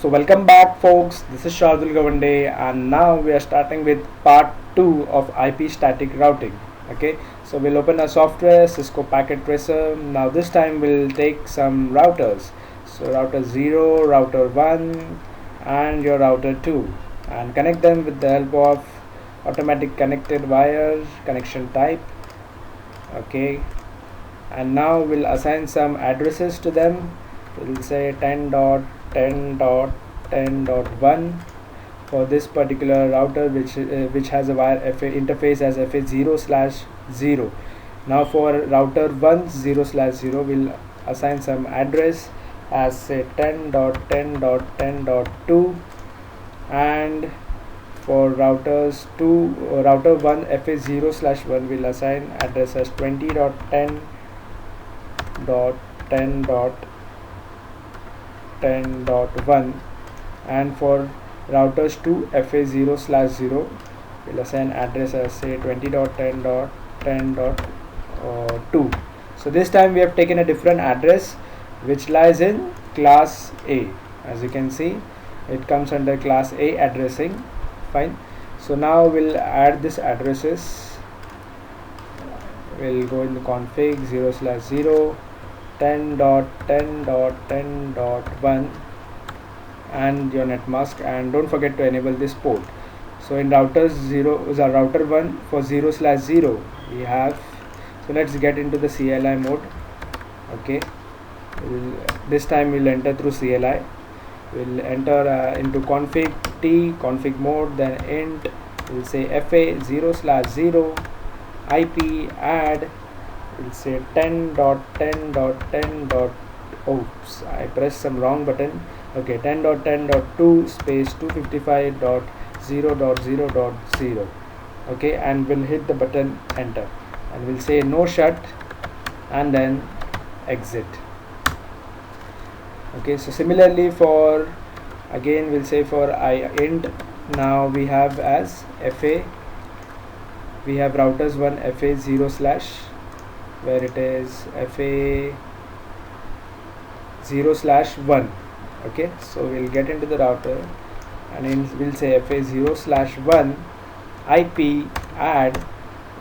So welcome back folks, this is Shardul Gavande and now we are starting with part 2 of IP static routing. Okay, so we'll open a software Cisco Packet Tracer. Now this time we'll take some routers. So router 0, router 1 and your router 2 and connect them with the help of automatic connected wire connection type. Okay, and now we'll assign some addresses to them. We'll say 10.10.10.1 for this particular router which has a wire FA interface as FA0/0. Now for router 1 0/0 we'll assign some address as say 10.10.10.2, and for router 1 FA0/1 we'll assign address as 20.10.10.1, and for routers 2 FA0/0 we'll assign address as say 20.10.10.2. So this time we have taken a different address which lies in class A. As you can see, it comes under class A addressing. Fine. So now we'll add this addresses. We'll go in the config 0/0 10.10.10.1 and your net mask, and don't forget to enable this port. So in router 1 for 0/0 we have, so let's get into the CLI mode. Okay, this time we'll enter through CLI. We'll enter into config t config mode, then int, we'll say FA0/0 IP add, we'll say 10.10.10. Oops, I pressed some wrong button. Okay, 10.10.2 space 255.0.0.0. okay, and we'll hit the button enter, and we'll say no shut and then exit. Okay, so similarly for, again we'll say for int, now we have as FA, we have routers 1 FA0/ where it is FA0/1. okay, so we'll get into the router and we'll say FA0/1 IP add,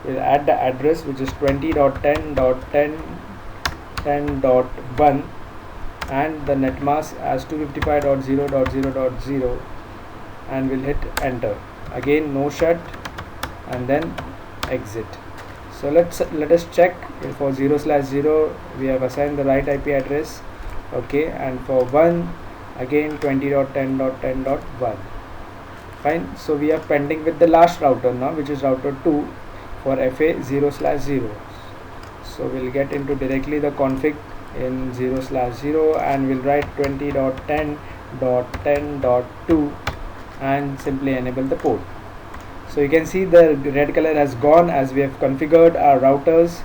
we'll add the address which is 20.10.10.1 and the net mask as 255.0.0.0, and we'll hit enter. Again no shut and then exit. So let us check if for 0/0 we have assigned the right IP address. Okay, and for 1 again 20.10.10.1. fine. So we are pending with the last router now, which is router 2 for FA0/0. so we'll get into directly the config in 0/0 and we'll write 20.10.10.2 and simply enable the port. So you can see the red color has gone as we have configured our routers.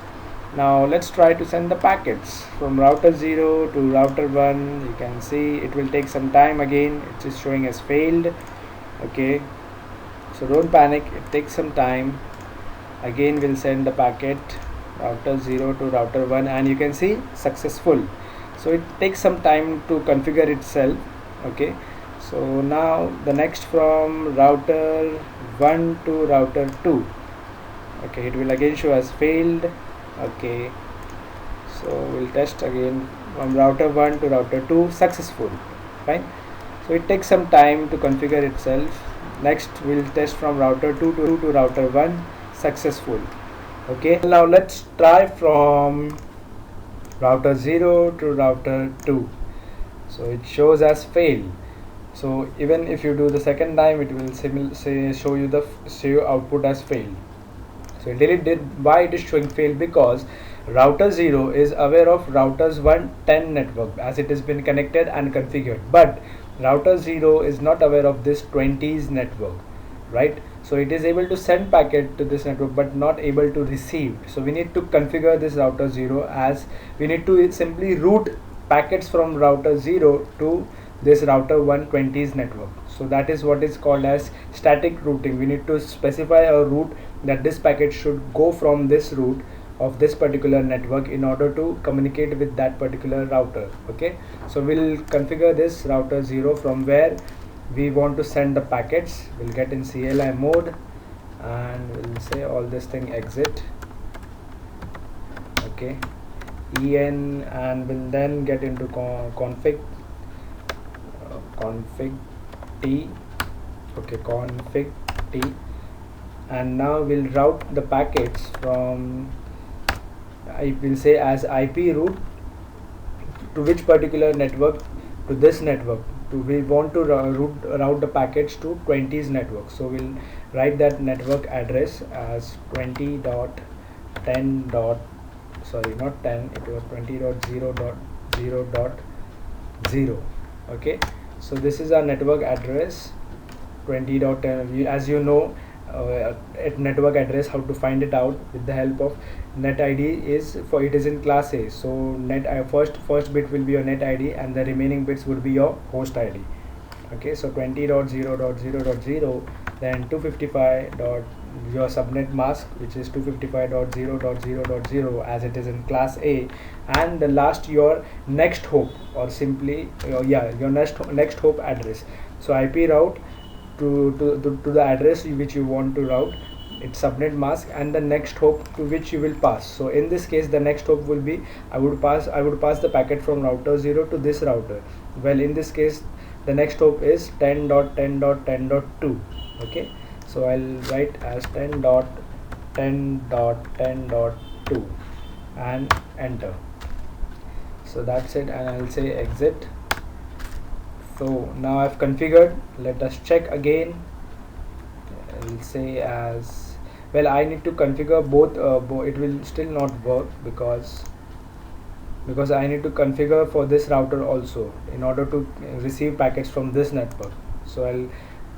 Now let's try to send the packets from router 0 to router 1. You can see it will take some time. Again it is showing as failed. Okay, so don't panic, it takes some time. Again we'll send the packet router 0 to router 1 and you can see successful. So it takes some time to configure itself. Okay, so now the next from router 1 to router 2. Okay, it will again show as failed. Okay, so we'll test again from router 1 to router 2, successful. Fine. So it takes some time to configure itself. Next we'll test from router 2 to router 1, successful. Okay, now let's try from router 0 to router 2. So it shows as failed. So even if you do the second time, it will show you output as failed. So why it is showing failed, because router 0 is aware of routers 1 10 network as it has been connected and configured, but router 0 is not aware of this 20s network, right? So it is able to send packet to this network but not able to receive. So we need to configure this router 0 as we need to simply route packets from router 0 to this router 120s network. So that is what is called as static routing. We need to specify a route that this packet should go from this route of this particular network in order to communicate with that particular router. Okay, so we'll configure this router 0 from where we want to send the packets. We'll get in CLI mode and we'll say all this thing exit. Okay, en, and we'll then get into config t. Okay, config t, and now we'll route the packets from, I will say, as IP route to which particular network, to this network. We want to route the packets to 20's network, so we'll write that network address as 20.10. Sorry, not 10, it was 20.0.0.0. Okay, so this is our network address 20.10. As you know, at network address, how to find it out with the help of net ID is, for it is in class A, so net first bit will be your net ID and the remaining bits would be your host ID. Okay, so 20.0.0.0, then 255. Your subnet mask, which is 255.0.0.0, as it is in class A, and the last your next hop, or simply your next hop address. So IP route to the address which you want to route, its subnet mask, and the next hop to which you will pass. So in this case, the next hop will be, I would pass the packet from router 0 to this router. Well, in this case, the next hop is 10.10.10.2. Okay, so I'll write as 10.10.10.2 and enter. So that's it, and I'll say exit. So now I've configured. Let us check again. I'll say as well, I need to configure both. It will still not work because I need to configure for this router also in order to receive packets from this network. So I'll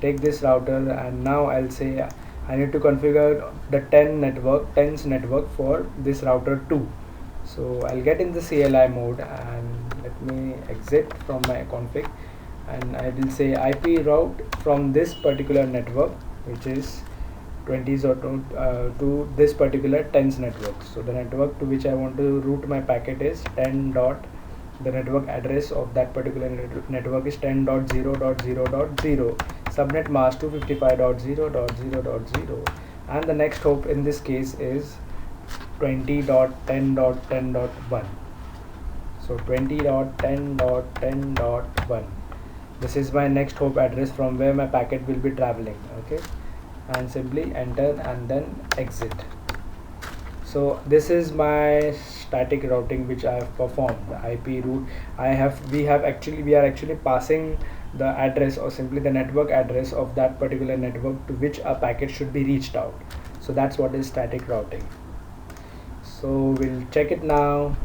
take this router, and now I'll say I need to configure the 10's network for this router 2. So I'll get in the CLI mode and let me exit from my config, and I will say IP route from this particular network, which is 20's to this particular 10's network. So the network to which I want to route my packet is 10. The network address of that particular network is 10.0.0.0. Subnet mask 255.0.0.0, and the next hop in this case is 20.10.10.1. So 20.10.10.1. This is my next hop address from where my packet will be traveling. Okay, and simply enter and then exit. So this is my static routing which I have performed. The IP route we are actually passing the address, or simply the network address of that particular network to which a packet should be reached out. So that's what is static routing. So we'll check it now.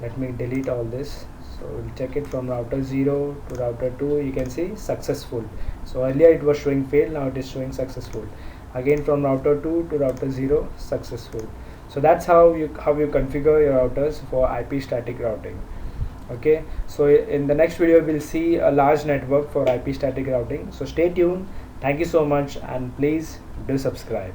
Let me delete all this. So we'll check it from router 0 to router 2. You can see successful. So earlier it was showing failed, now it is showing successful. Again from router 2 to router 0, successful. So that's how you configure your routers for IP static routing. Okay, so in the next video we'll see a large network for IP static routing. So stay tuned. Thank you so much, and please do subscribe.